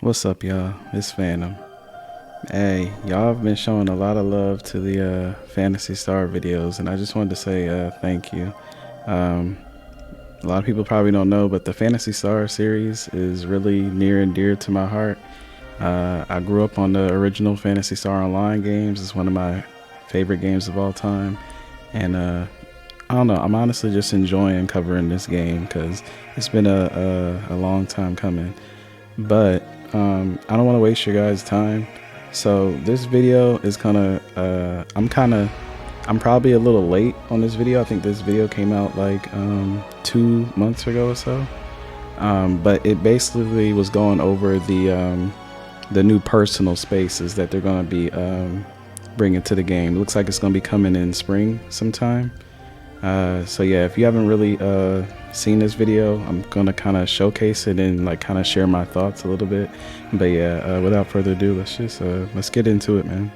What's up, y'all? It's Phantom. Hey, y'all have been showing a lot of love to the Phantasy Star videos, and I just wanted to say thank you. Um, a lot of people probably don't know, but the Phantasy Star series is really near and dear to my heart. I grew up on the original Phantasy Star Online games. It's one of my favorite games of all time, and I don't know. I'm honestly just enjoying covering this game because it's been a long time coming. But I don't want to waste your guys' time. So this video is I'm probably a little late on this video. I think this video came out like 2 months ago or so. But it basically was going over the new personal spaces that they're going to be bringing to the game. It looks like it's going to be coming in spring sometime. So yeah, if you haven't really seen this video, I'm gonna kind of showcase it and like kind of share my thoughts a little bit. But yeah, without further ado, let's get into it, man.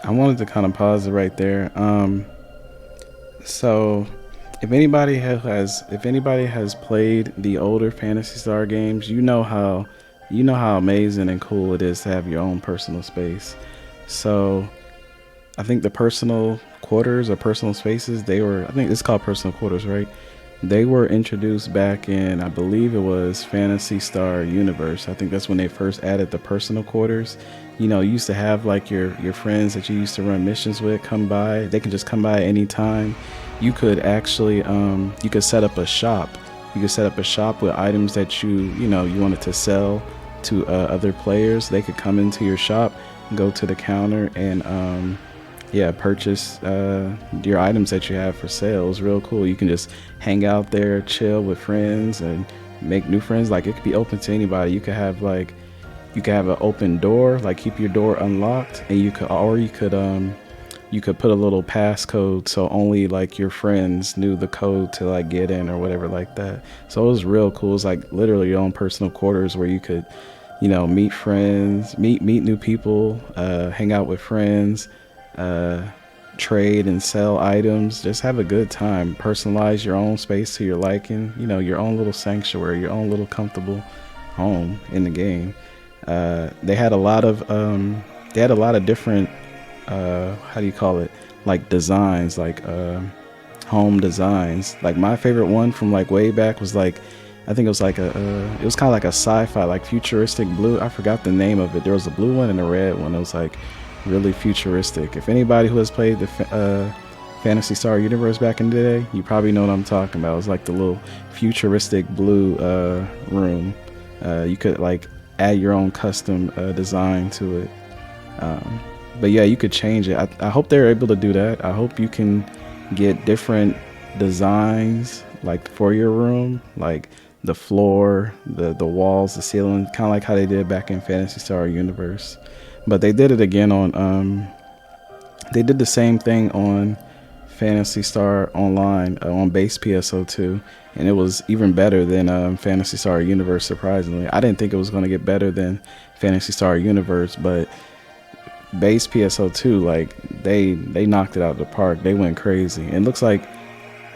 I wanted to kind of pause it right there. So if anybody has played the older Phantasy Star games, you know how amazing and cool it is to have your own personal space. So I think the personal quarters or personal spaces, I think it's called personal quarters, right? They were introduced back in, I believe it was Phantasy Star Universe. I think that's when they first added the personal quarters. You know, you used to have like your friends that you used to run missions with come by. They can just come by anytime. You could actually, you could set up a shop. You could set up a shop with items that you wanted to sell to other players. They could come into your shop, go to the counter, and purchase your items that you have for sale. It's real cool. You can just hang out there, chill with friends, and make new friends. Like, it could be open to anybody. You could have an open door, like keep your door unlocked, and you could put a little passcode so only like your friends knew the code to like get in or whatever like that. So it was real cool. It's like literally your own personal quarters where you could, meet friends, meet new people, hang out with friends, trade and sell items, just have a good time, personalize your own space to your liking, your own little sanctuary, your own little comfortable home in the game. They had a lot of different like designs, like home designs. Like my favorite one from like way back was like, I think it was like it was kind of like a sci-fi, like futuristic blue. I forgot the name of it. There was a blue one and a red one. It was like really futuristic. If anybody who has played the Phantasy Star Universe back in the day, you probably know what I'm talking about. It was like the little futuristic blue room. You could like add your own custom design to it. But yeah, you could change it. I hope they're able to do that. I hope you can get different designs like for your room, like the floor, the walls, the ceiling, kind of like how they did back in Phantasy Star Universe. But they did it again on they did the same thing on Phantasy Star Online on base PSO2, and it was even better than Phantasy Star Universe. Surprisingly, I didn't think it was going to get better than Phantasy Star Universe, but base PSO2, like they knocked it out of the park. They went crazy. And it looks like,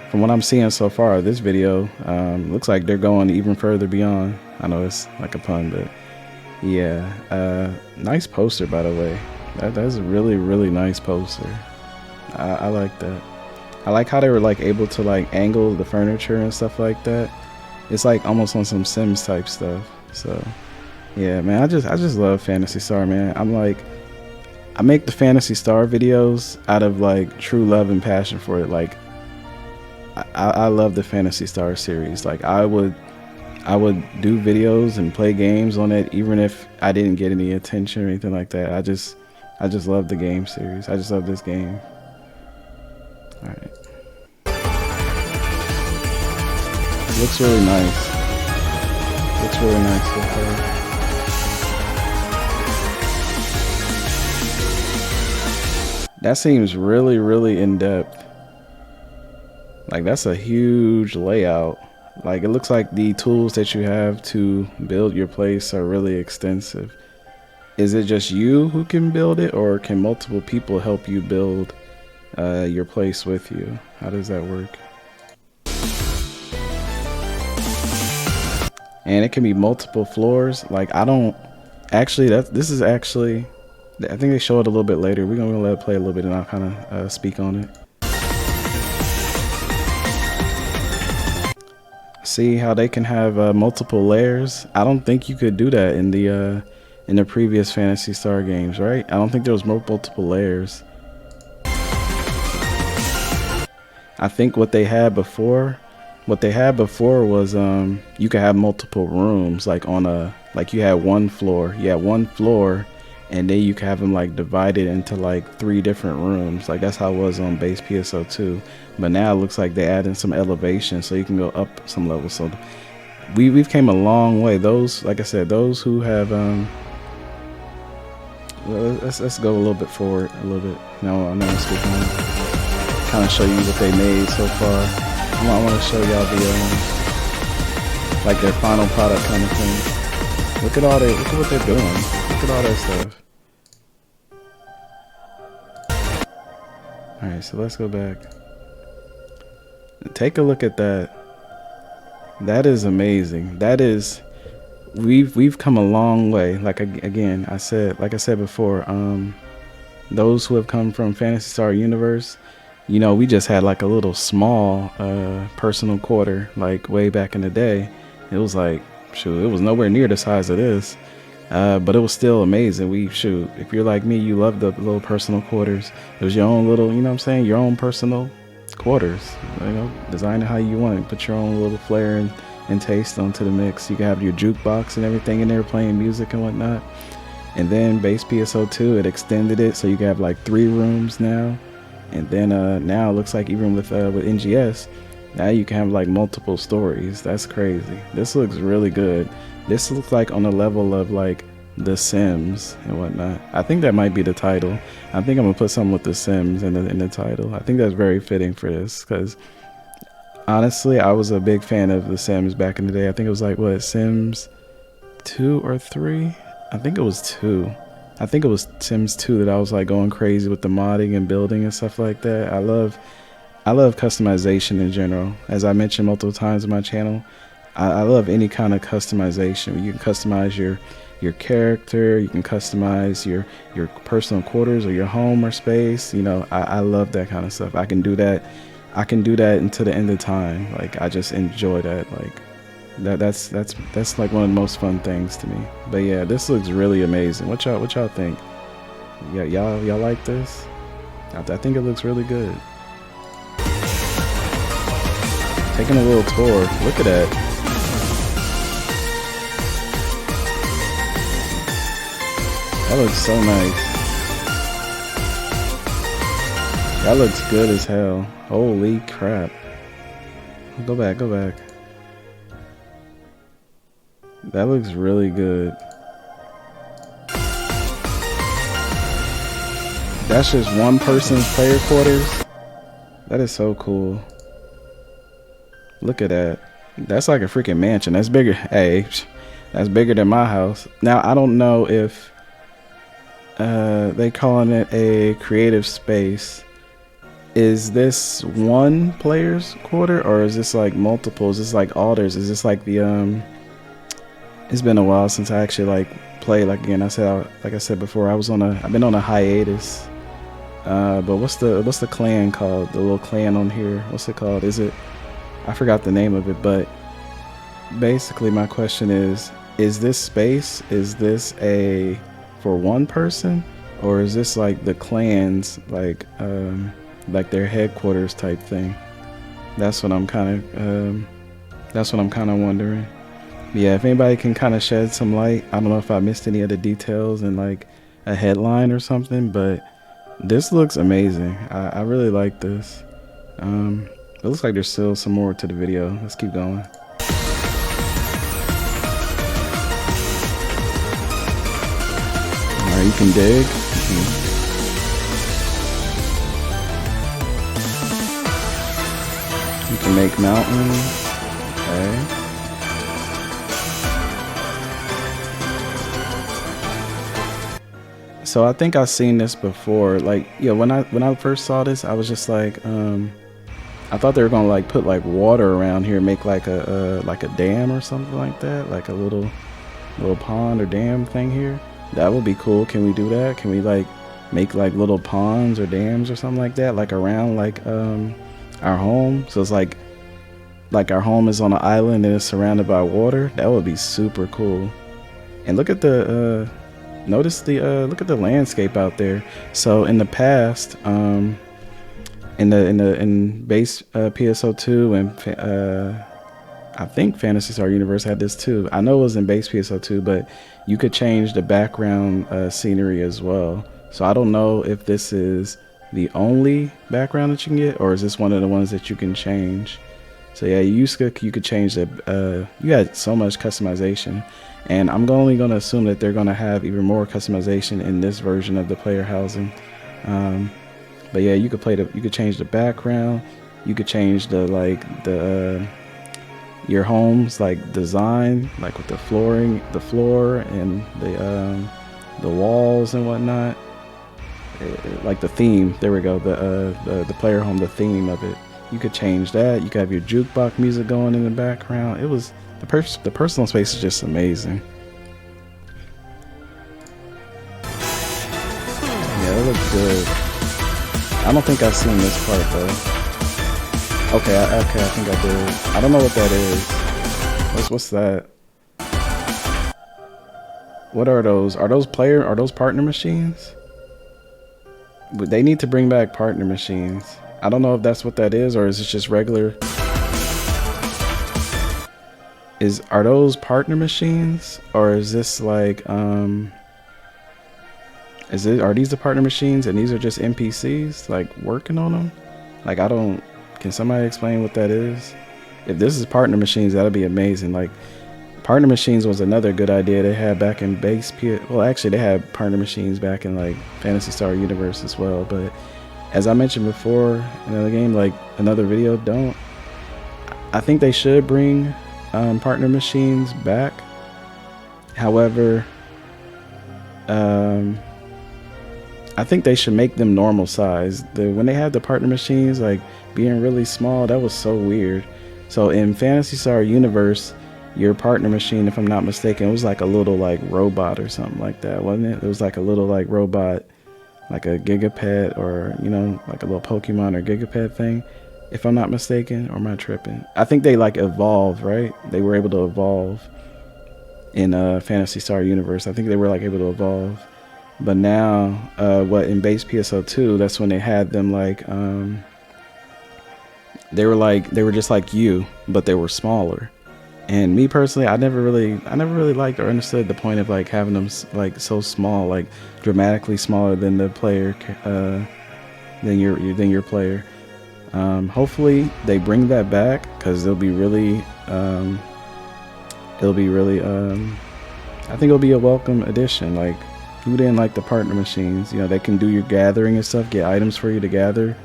from what I'm seeing so far, this video looks like they're going even further beyond. I know it's like a pun, but yeah, nice poster, by the way. That's a really, really nice poster. I like that. I like how they were like able to like angle the furniture and stuff like that. It's like almost on some Sims type stuff. So yeah, man, I just love Phantasy Star, man. I make the Phantasy Star videos out of like true love and passion for it. Like I love the Phantasy Star series. Like I would do videos and play games on it even if I didn't get any attention or anything like that. I just love the game series. I just love this game. All right. Looks really nice. Looks really nice so far. That seems really, really in depth. Like that's a huge layout. Like it looks like the tools that you have to build your place are really extensive. Is it just you who can build it, or can multiple people help you build your place with you? How does that work? And it can be multiple floors. Like I don't actually, this is actually, I think they show it a little bit later. We're gonna let it play a little bit and I'll kind of speak on it. See how they can have multiple layers? I don't think you could do that in the previous Phantasy Star games, right? I don't think there was multiple layers. I think what they had before was you could have multiple rooms, like on a, like you had one floor, and then you could have them like divided into like 3 different rooms. Like that's how it was on base PSO2. But now it looks like they add in some elevation, so you can go up some levels. So we've came a long way. Those, like I said, those who have let's go a little bit forward a little bit. Now I'm gonna speak on kind of show you what they made so far. I want to show y'all the like their final product kind of thing. Look at what they're doing. Look at all that stuff. All right, so let's go back. Take a look at that. That is amazing. That is, we've come a long way. Like again, I said before, those who have come from Phantasy Star Universe, you know, we just had like a little small personal quarter, like way back in the day. It was like, shoot, it was nowhere near the size of this, but it was still amazing. If you're like me, you love the little personal quarters. It was your own little, you know what I'm saying, your own personal quarters, you know, design it how you want it, put your own little flair and taste onto the mix. You can have your jukebox and everything in there playing music and whatnot. And then base PSO2, it extended it so you can have like 3 rooms now. And then now it looks like even with NGS, now you can have like multiple stories. That's crazy. This looks really good. This looks like on the level of like The Sims and whatnot. I think that might be the title. I think I'm gonna put something with The Sims in the title. I think that's very fitting for this, because honestly, I was a big fan of The Sims back in the day. I think it was like, what, Sims 2 or 3? I think it was 2. I think it was Sims 2 that I was like going crazy with the modding and building and stuff like that. I love customization in general. As I mentioned multiple times on my channel, I love any kind of customization. You can customize your character, you can customize your personal quarters or your home or space. You know, I love that kind of stuff. I can do that until the end of time. Like I just enjoy that. Like that's like one of the most fun things to me. But yeah, this looks really amazing. What y'all think? Yeah, y'all like this? I think it looks really good. Taking a little tour. Look at that. That looks so nice. That looks good as hell. Holy crap. Go back. That looks really good. That's just one person's player quarters. That is so cool. Look at that. That's like a freaking mansion. That's bigger. Hey, that's bigger than my house. Now, I don't know if they calling it a creative space. Is this one player's quarter, or is this like multiple? Is this like alters? Is this like the it's been a while since I actually like played. Like again, like I said before, I've been on a hiatus. But what's the clan called? The little clan on here. What's it called? I forgot the name of it, but basically my question is this space, is this a for one person, or is this like the clans, like their headquarters type thing? That's what I'm kind of wondering. Yeah, if anybody can kind of shed some light. I don't know if I missed any of the details in like a headline or something, but this looks amazing. I really like this. It looks like there's still some more to the video. Let's keep going. Alright, you can dig. can make mountains. Okay. So I think I've seen this before. Like, yeah, when I first saw this, I was just like, I thought they were gonna like put like water around here, make like a dam or something like that, like a little pond or dam thing here. That would be cool. Can we do that? Can we like make like little ponds or dams or something like that, like around like our home? So it's like our home is on an island and it's surrounded by water. That would be super cool. And look at the notice the look at the landscape out there. So in the past, in base PSO2 and I think Phantasy Star Universe had this too. I know it was in base PSO2, but you could change the background scenery as well. So I don't know if this is the only background that you can get, or is this one of the ones that you can change. So yeah, you could change the you had so much customization, and I'm only going to assume that they're going to have even more customization in this version of the player housing. But yeah, you could change the background, you could change the your home's like design, like with the floor and the walls and whatnot. Like the theme, there we go, the player home, the theme of it. You could change that. You could have your jukebox music going in the background. It was the personal space is just amazing. Yeah, it looks good. I don't think I've seen this part though. Okay, I think I did. I don't know what that is. What's that? What are those? Are those partner machines? But they need to bring back partner machines. I don't know if that's what that is, or is it just regular? Are those partner machines, or is this like are these the partner machines and these are just NPCs like working on them? Like can somebody explain what that is? If this is partner machines, that'd be amazing. Like partner machines was another good idea they had back in base well, actually they had partner machines back in like Phantasy Star Universe as well, but as I mentioned before in another game, like another video, I think they should bring partner machines back. However, I think they should make them normal size. When they had the partner machines like being really small, that was so weird. So in Phantasy Star Universe, your partner machine, if I'm not mistaken, it was like a little like robot or something like that, wasn't it? It was like a little like robot, like a gigapet, or like a little Pokemon or gigapet thing, if I'm not mistaken. Or am I tripping? I think they like evolved, right? They were able to evolve in Phantasy Star Universe. I think they were like able to evolve. But now in base PSO2, that's when they had them like they were just like you, but they were smaller. And me personally, I never really liked or understood the point of like having them like so small, like dramatically smaller than the player, than your player. Hopefully they bring that back, because it'll be really, I think it'll be a welcome addition. Like, who didn't like the partner machines? They can do your gathering and stuff, get items for you to gather.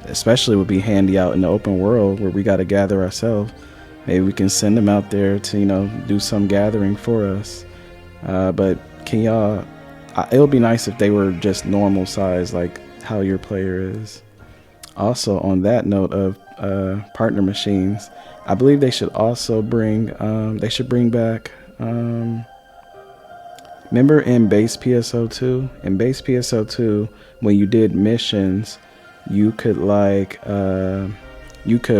Especially would be handy out in the open world where we got to gather ourselves. Maybe we can send them out there to, do some gathering for us. But can y'all, it would be nice if they were just normal size, like how your player is. Also, on that note of partner machines, I believe they should also bring back, remember in base PSO2? In base PSO2, when you did missions, you could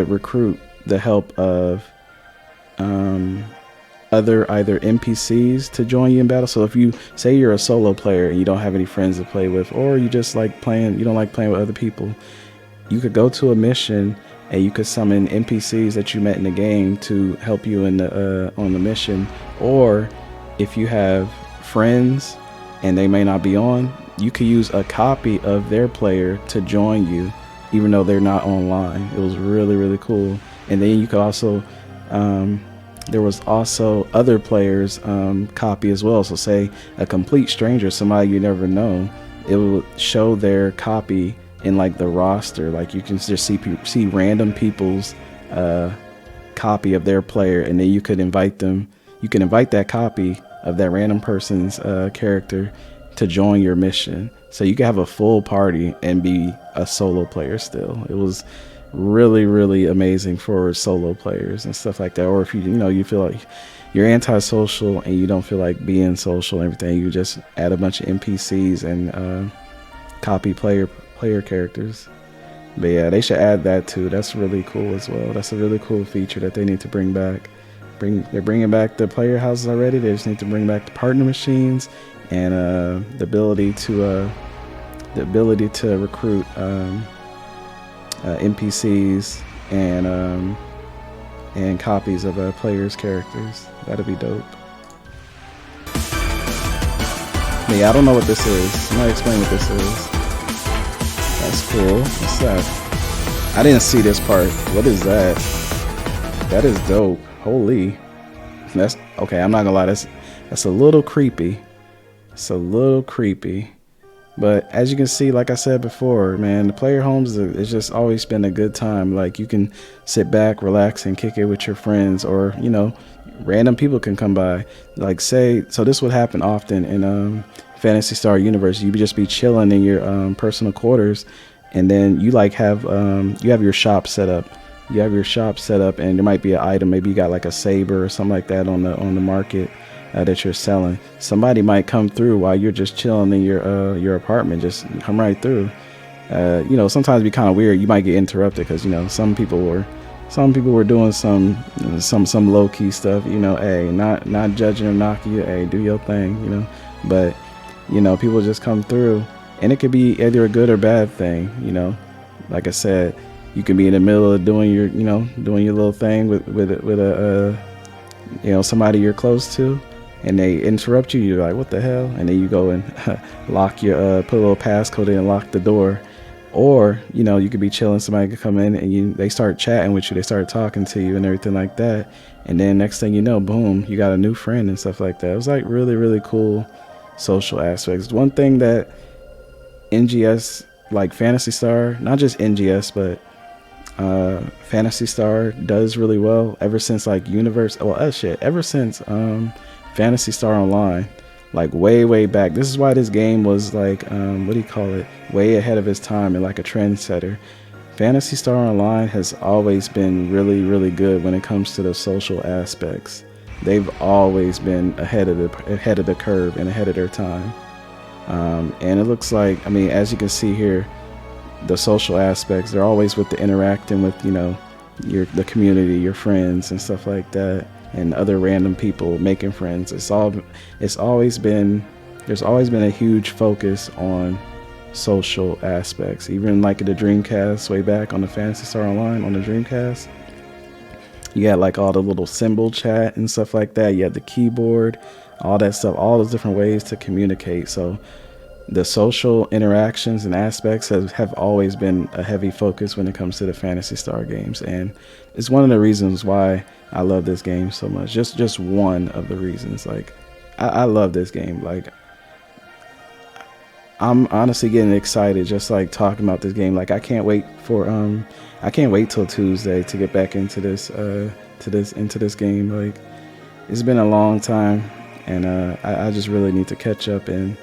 recruit the help of either NPCs to join you in battle. So if you say you're a solo player and you don't have any friends to play with, or you just you don't like playing with other people, you could go to a mission and you could summon NPCs that you met in the game to help you on the mission. Or if you have friends and they may not be on, you could use a copy of their player to join you, even though they're not online. It was really, really cool. And then you could also, there was also other players' copy as well. So say a complete stranger, somebody you never know, it will show their copy in like the roster. Like you can just see random people's copy of their player, and then you could invite them. You can invite that copy of that random person's character to join your mission. So you can have a full party and be a solo player still. It was really, really amazing for solo players and stuff like that. Or if you feel like you're antisocial and you don't feel like being social and everything, you just add a bunch of NPCs and copy player characters. But yeah, they should add that too. That's really cool as well. That's a really cool feature that they need to bring back. They're bringing back the player houses already. They just need to bring back the partner machines and the ability to recruit NPCs and copies of players' characters. That'd be dope. But yeah, I don't know what this is. Somebody explain what this is. That's cool. What's that? I didn't see this part. What is that? That is dope. Holy. That's okay. I'm not gonna lie. That's a little creepy. It's a little creepy. But as you can see, like I said before, man, the player homes, it's just always been a good time. Like you can sit back, relax, and kick it with your friends, or random people can come by. Like so this would happen often in Phantasy Star Universe. You'd just be chilling in your personal quarters, and then you have your shop set up. You have your shop set up, and there might be an item. Maybe you got like a saber or something like that on the market that you're selling. Somebody might come through while you're just chilling in your apartment. Just come right through. Sometimes it'd be kind of weird. You might get interrupted because some people were doing some low key stuff. Hey, not judging or knocking you. Hey, do your thing. But people just come through, and it could be either a good or bad thing. Like I said, you can be in the middle of doing your little thing with a somebody you're close to, and they interrupt you. You're like, what the hell? And then you go and lock your put a little passcode in and lock the door. Or you could be chilling, somebody could come in and they start chatting with you, they start talking to you and everything like that, and then next thing you know, boom, you got a new friend and stuff like that. It was like really, really cool social aspects. One thing that NGS, like Phantasy Star, not just NGS, but Phantasy Star does really well ever since like ever since Phantasy Star Online, like way back. This is why this game was like way ahead of its time and like a trendsetter. Phantasy Star Online has always been really, really good when it comes to the social aspects. They've always been ahead of the curve and ahead of their time. And it looks like, as you can see here, the social aspects, they're always with the interacting with the community, your friends and stuff like that, and other random people making friends. There's always been a huge focus on social aspects. Even like the Dreamcast, way back on the Phantasy Star Online on the Dreamcast, you had like all the little symbol chat and stuff like that. You had the keyboard, all that stuff, all those different ways to communicate. So the social interactions and aspects have always been a heavy focus when it comes to the Phantasy Star games, and it's one of the reasons why I love this game so much. Just one of the reasons. Like I love this game. Like I'm honestly getting excited just like talking about this game. Like I can't wait till Tuesday to get back into this game. Like it's been a long time, and I just really need to catch up and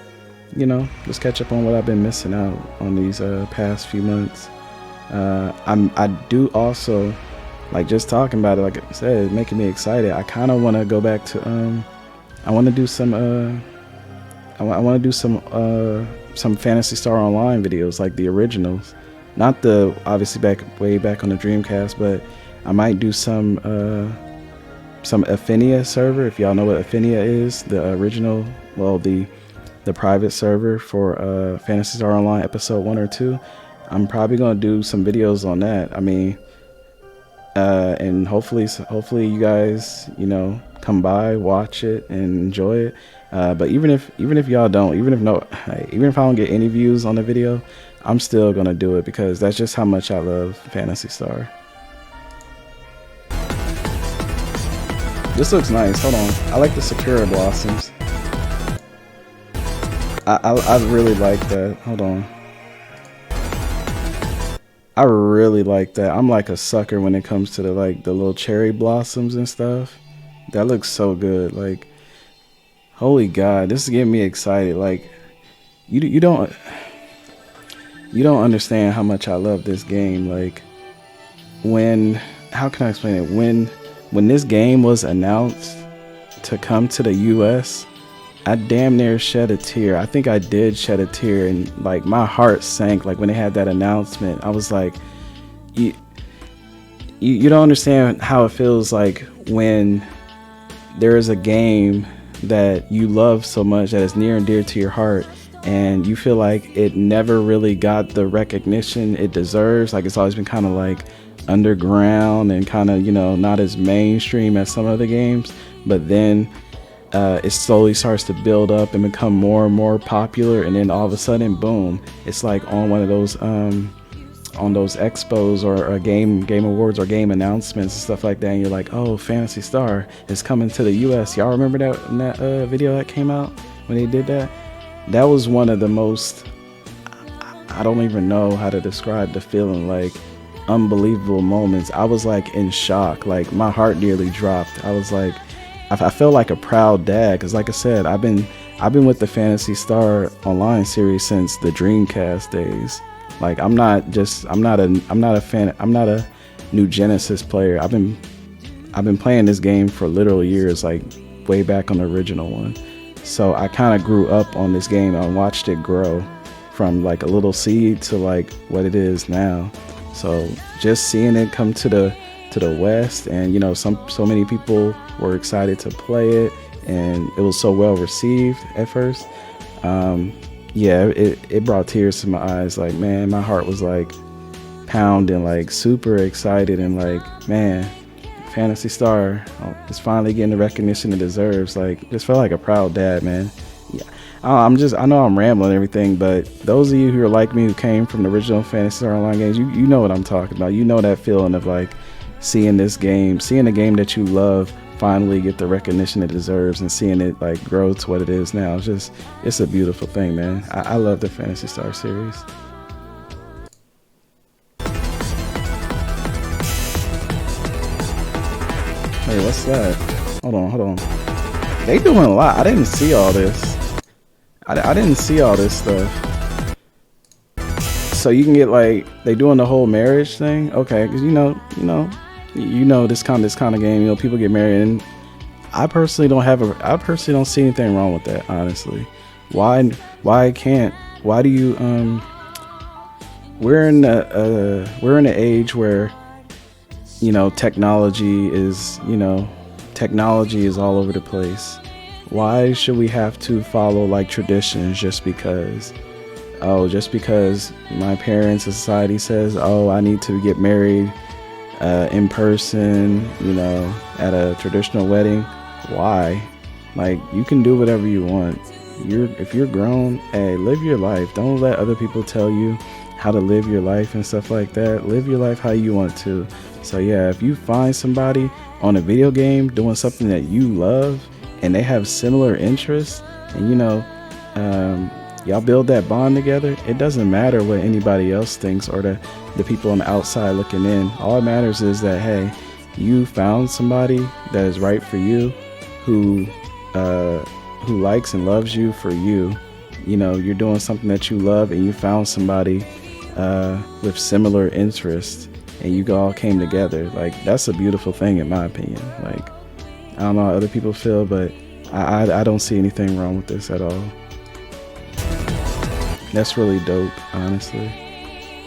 just catch up on what I've been missing out on these past few months. I do also, like, just talking about it, like I said, it's making me excited. I kind of want to go back to I want to do some some Phantasy Star Online videos, like the originals, not the obviously way back on the Dreamcast, but I might do some Affinia server. If y'all know what Affinia is, the original, the private server for Phantasy Star Online episode 1 or 2. I'm probably gonna do some videos on that. And hopefully you guys come by, watch it, and enjoy it. But even if y'all don't, even if I don't get any views on the video, I'm still gonna do it because that's just how much I love Phantasy Star. This looks nice. Hold on, I like the Sakura blossoms. I really like that. Hold on. I really like that. I'm like a sucker when it comes to the like the little cherry blossoms and stuff. That looks so good. Like, holy God, this is getting me excited. Like, you don't understand how much I love this game. Like, when how can I explain it? When this game was announced to come to the US, I damn near shed a tear. I think I did shed a tear, and like my heart sank. Like when they had that announcement, I was like, you don't understand how it feels like when there is a game that you love so much that is near and dear to your heart, and you feel like it never really got the recognition it deserves. Like it's always been kind of like underground and kind of, you know, not as mainstream as some other games, but then it slowly starts to build up and become more and more popular, and then all of a sudden, boom, it's like on one of those on those expos or game awards or game announcements and stuff like that, and you're like, oh, Phantasy Star is coming to the US. Y'all remember that video that came out when they did that? That was one of the most, I don't even know how to describe the feeling, like unbelievable moments. I was like in shock, like my heart nearly dropped. I was like, I felt like a proud dad, because like I said, I've been with the Phantasy Star Online series since the Dreamcast days. Like I'm not a new Genesis player. I've been playing this game for literal years, like way back on the original one. So I kind of grew up on this game and watched it grow from like a little seed to like what it is now. So just seeing it come to the West, and you know, so many people were excited to play it, and it was so well received at first. Yeah, it brought tears to my eyes. Like, man, my heart was like pounding, like super excited, and like, man, Phantasy Star is finally getting the recognition it deserves. Like, just felt like a proud dad, man. Yeah, I know I'm rambling and everything, but those of you who are like me, who came from the original Phantasy Star Online games, you know what I'm talking about. You know that feeling of like seeing a game that you love finally get the recognition it deserves, and seeing it like grow to what it is now. It's a beautiful thing, man. I love the Phantasy Star series. Hey, what's that? Hold on. They doing a lot. I didn't see all this. I didn't see all this stuff. So you can get like, they doing the whole marriage thing? Okay, because you know this kind of game, you know, people get married, and I personally don't see anything wrong with that, honestly. Why do you we're in an age where, you know, technology is all over the place. Why should we have to follow like traditions just because my parents' society says, oh, I need to get married in person, you know, at a traditional wedding? Why? Like, you can do whatever you want. If you're grown, hey, live your life. Don't let other people tell you how to live your life and stuff like that. Live your life how you want to. So yeah, if you find somebody on a video game doing something that you love and they have similar interests, and you know, y'all build that bond together, it doesn't matter what anybody else thinks or the people on the outside looking in. All that matters is that, hey, you found somebody that is right for you, who likes and loves you for you. You know, you're doing something that you love, and you found somebody with similar interests, and you all came together. Like, that's a beautiful thing in my opinion. Like, I don't know how other people feel, but I don't see anything wrong with this at all. That's really dope, honestly.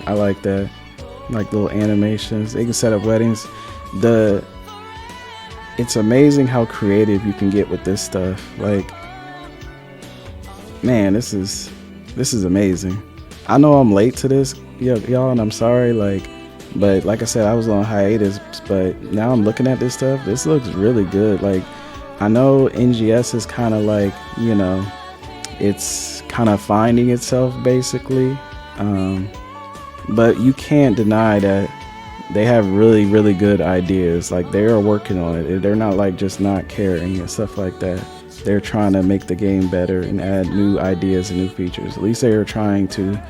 I like that. Like little animations. They can set up weddings. It's amazing how creative you can get with this stuff. Like, man, this is amazing. I know I'm late to this, y'all, and I'm sorry. But like I said, I was on hiatus, but now I'm looking at this stuff. This looks really good. Like, I know NGS is kind of like, you know, it's kind of finding itself basically, but you can't deny that they have really, really good ideas. Like, they are working on it. They're not like just not caring and stuff like that. They're trying to make the game better and add new ideas and new features. At least they are trying to,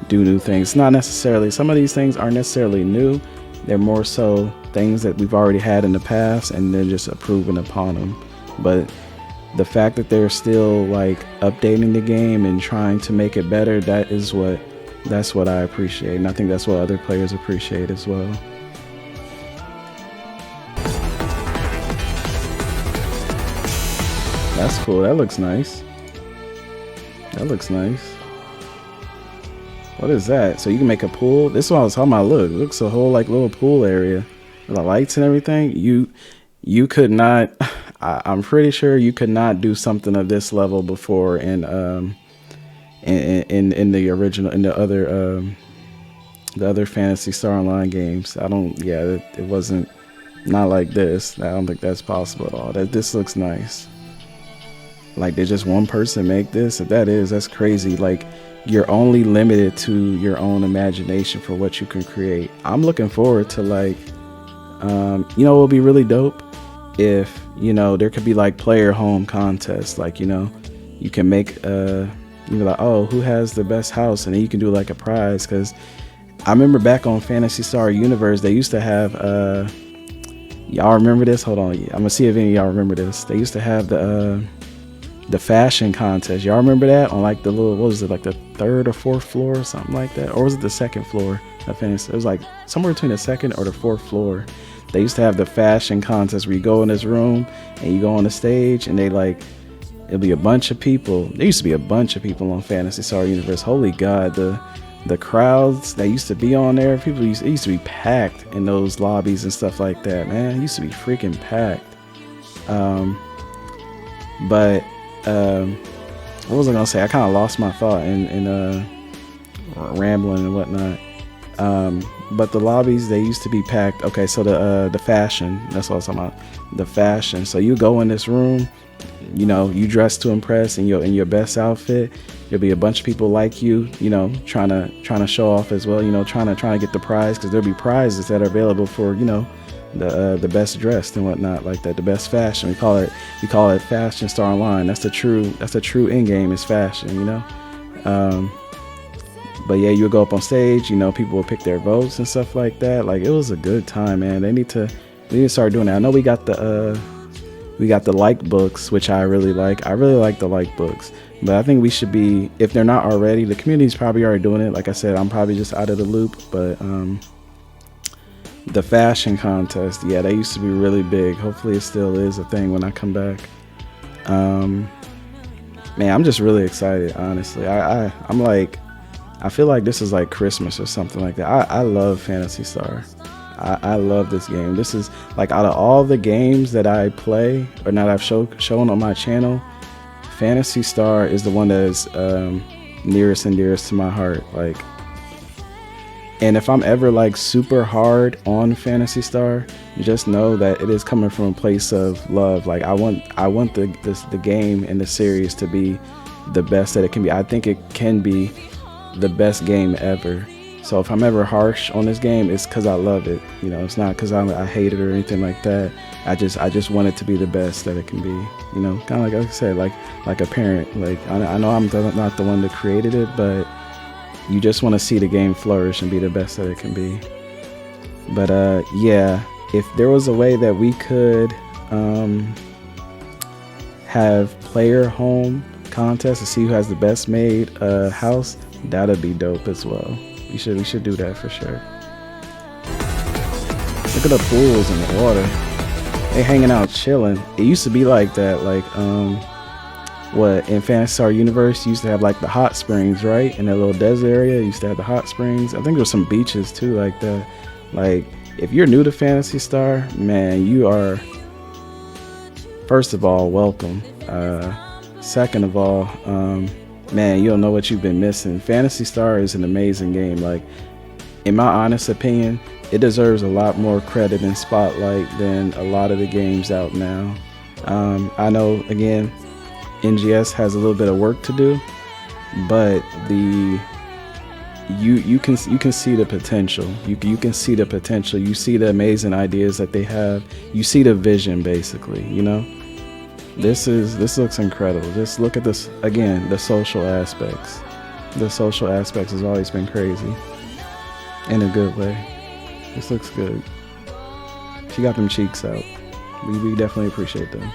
do new things. Not necessarily, some of these things aren't necessarily new. They're more so things that we've already had in the past, and they're just improving upon them. But the fact that they're still like updating the game and trying to make it better, that's what I appreciate, and I think that's what other players appreciate as well. That's cool. That looks nice. That looks nice. What is that? So you can make a pool? This is what I was talking about. Look, it looks a whole like little pool area with the lights and everything. You could not. I'm pretty sure you could not do something of this level before in the original, in the other Phantasy Star Online games. It wasn't not like this. I don't think that's possible at all. This looks nice. Like, did just one person make this? If that is, that's crazy. Like, you're only limited to your own imagination for what you can create. I'm looking forward to like, what would be really dope if, there could be like player home contests. Like, you can make, like, oh, who has the best house? And then you can do like a prize. Cause I remember back on Phantasy Star Universe, they used to have, y'all remember this? Hold on. I'm gonna see if any of y'all remember this. They used to have the fashion contest. Y'all remember that on like the little, what was it, like the 3rd or 4th floor or something like that? Or was it the 2nd floor? It was like somewhere between the 2nd or the 4th floor. They used to have the fashion contest where you go in this room and you go on the stage, and it'll be a bunch of people. There used to be a bunch of people on Phantasy Star Universe. Holy God, the crowds that used to be on there, it used to be packed in those lobbies and stuff like that, man. It used to be freaking packed. What was I gonna say? I kind of lost my thought in rambling and whatnot. But the lobbies, they used to be packed. Okay, so the fashion, that's what I was talking about. The fashion. So you go in this room, you dress to impress in your best outfit. There'll be a bunch of people like you, trying to show off as well. Trying to get the prize, because there'll be prizes that are available for the best dressed and whatnot like that. The best fashion. We call it Fashion Star Online. That's the true end game is fashion. But yeah, you would go up on stage, people will pick their votes and stuff like that. Like, it was a good time, man. We need to start doing that. I know we got the like books, which I really like. I really like the like books, but I think we should be, if they're not already, the community's probably already doing it. Like I said, I'm probably just out of the loop, but the fashion contest, yeah, that used to be really big. Hopefully it still is a thing when I come back. Man, I'm just really excited, honestly. I'm like, I feel like this is like Christmas or something like that. I love Phantasy Star. I love this game. This is like, out of all the games that I play or that I've shown on my channel, Phantasy Star is the one that is nearest and dearest to my heart. Like, and if I'm ever like super hard on Phantasy Star, just know that it is coming from a place of love. Like, I want the game and the series to be the best that it can be. I think it can be the best game ever. So if I'm ever harsh on this game, it's because I love it. It's not because I hate it or anything like that. I just want it to be the best that it can be. Kind of like I said, like a parent. Like, I know I'm not the one that created it, but you just want to see the game flourish and be the best that it can be. But yeah, if there was a way that we could have player home contests to see who has the best made house, that'd be dope as well. We should do that for sure. Look at the pools and the water. They hanging out chilling. It used to be like that, like in Phantasy Star Universe, you used to have like the hot springs, right? In that little desert area, you used to have the hot springs. I think there's some beaches too like that. Like, if you're new to Phantasy Star, man, you are, first of all, welcome. Second of all, man, you don't know what you've been missing. Phantasy Star is an amazing game. Like, in my honest opinion, it deserves a lot more credit and spotlight than a lot of the games out now. I know, again, NGS has a little bit of work to do, but you can see the potential. You can see the potential. You see the amazing ideas that they have. You see the vision, basically. This looks incredible. Just look at this again, the social aspects. The social aspects has always been crazy. In a good way. This looks good. She got them cheeks out. We definitely appreciate them.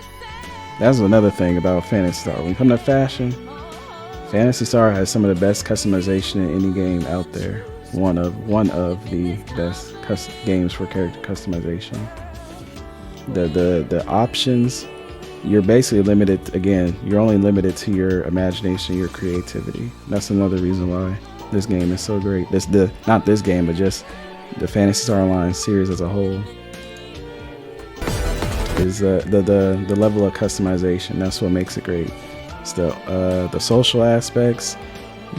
That's another thing about Phantasy Star. When it comes to fashion, Phantasy Star has some of the best customization in any game out there. One of the best games for character customization. The options, you're basically limited. Again, you're only limited to your imagination, your creativity. That's another reason why this game is so great. Not this game, but just the Phantasy Star Online series as a whole. Is the level of customization. That's what makes it great. It's the social aspects,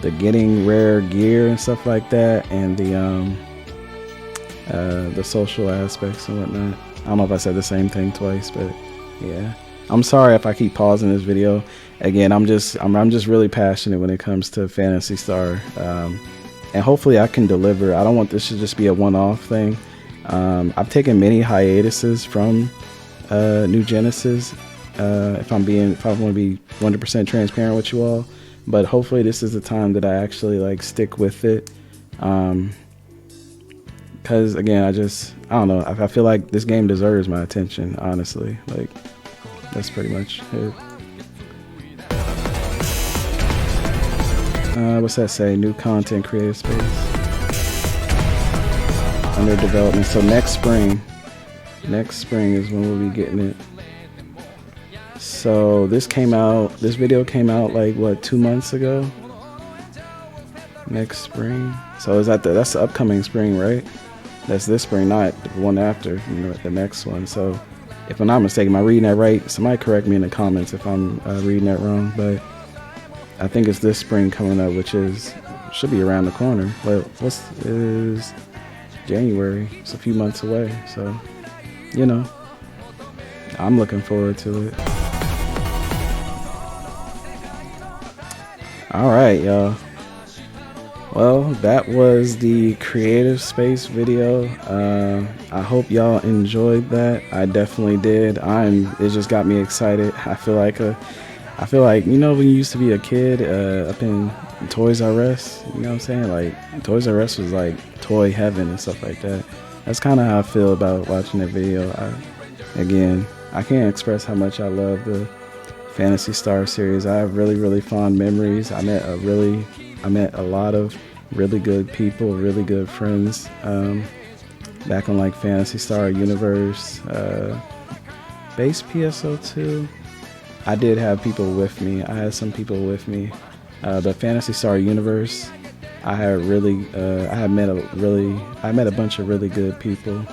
the getting rare gear and stuff like that, and the social aspects and whatnot. I don't know if I said the same thing twice, but yeah. I'm sorry if I keep pausing this video. Again, I'm just really passionate when it comes to Phantasy Star, and hopefully I can deliver. I don't want this to just be a one-off thing. I've taken many hiatuses from New Genesis, if I want to be 100% transparent with you all, but hopefully this is the time that I actually like stick with it, because again, I don't know, I feel like this game deserves my attention, honestly. Like, that's pretty much it. What's that say? New content, creative space under development. So next spring is when we'll be getting it. So this video came out like what, 2 months ago? Next spring. So is that's the upcoming spring, right? That's this spring, not the one after, the next one. So if I'm not mistaken, am I reading that right? Somebody correct me in the comments if I'm reading that wrong, but I think it's this spring coming up, which should be around the corner. But is January? It's a few months away, so I'm looking forward to it. Alright, y'all. Well, that was the creative space video. I hope y'all enjoyed that. I definitely did. It just got me excited. I feel like when you used to be a kid up in Toys R Us, you know what I'm saying? Like, Toys R Us was like toy heaven and stuff like that. That's kind of how I feel about watching that video. Again, I can't express how much I love the Phantasy Star series. I have really, really fond memories. I met a lot of really good people, really good friends back on like Phantasy Star Universe, base PSO2. I did have people with me. I had some people with me. But Phantasy Star Universe, I met a bunch of really good people.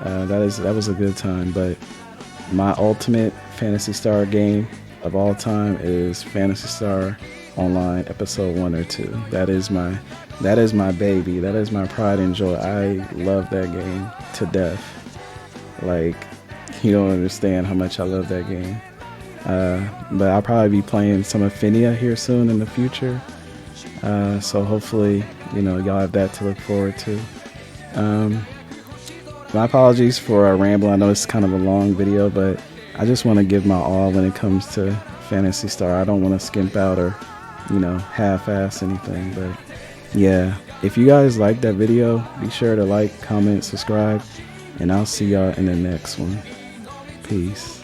That was a good time. But my ultimate Phantasy Star game of all time is Phantasy Star Online Episode 1 or 2. That is my baby. That is my pride and joy. I love that game to death. Like, you don't understand how much I love that game. But I'll probably be playing some Affinia here soon in the future. So hopefully, y'all have that to look forward to. My apologies for a ramble. I know it's kind of a long video, but I just want to give my all when it comes to Phantasy Star. I don't want to skimp out or, half-ass anything. But yeah, if you guys like that video, be sure to like, comment, subscribe, and I'll see y'all in the next one. Peace.